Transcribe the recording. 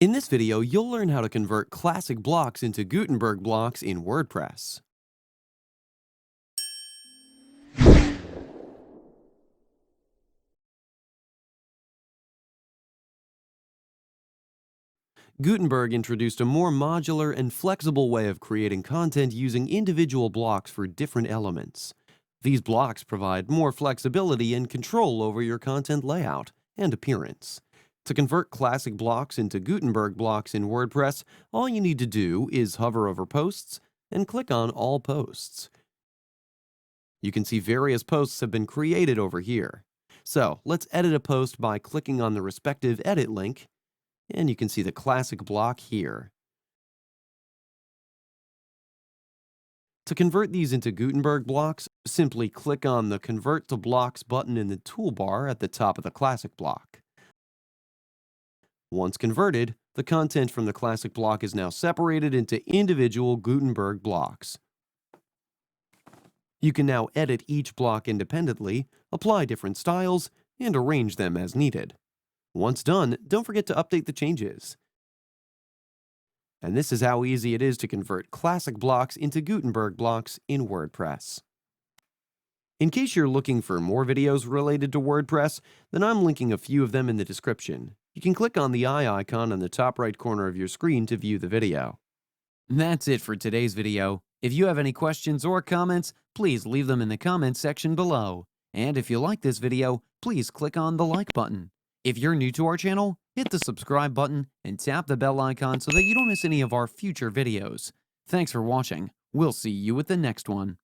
In this video, you'll learn how to convert classic blocks into Gutenberg blocks in WordPress. Gutenberg introduced a more modular and flexible way of creating content using individual blocks for different elements. These blocks provide more flexibility and control over your content layout and appearance. To convert classic blocks into Gutenberg blocks in WordPress, all you need to do is hover over Posts and click on All Posts. You can see various posts have been created over here. So let's edit a post by clicking on the respective edit link, and you can see the classic block here. To convert these into Gutenberg blocks, simply click on the Convert to Blocks button in the toolbar at the top of the classic block. Once converted, the content from the classic block is now separated into individual Gutenberg blocks. You can now edit each block independently, apply different styles, and arrange them as needed. Once done, don't forget to update the changes. And this is how easy it is to convert classic blocks into Gutenberg blocks in WordPress. In case you're looking for more videos related to WordPress, then I'm linking a few of them in the description. You can click on the eye icon on the top right corner of your screen to view the video. That's it for today's video. If you have any questions or comments, please leave them in the comments section below. And if you like this video, please click on the like button. If you're new to our channel, hit the subscribe button and tap the bell icon so that you don't miss any of our future videos. Thanks for watching. We'll see you with the next one.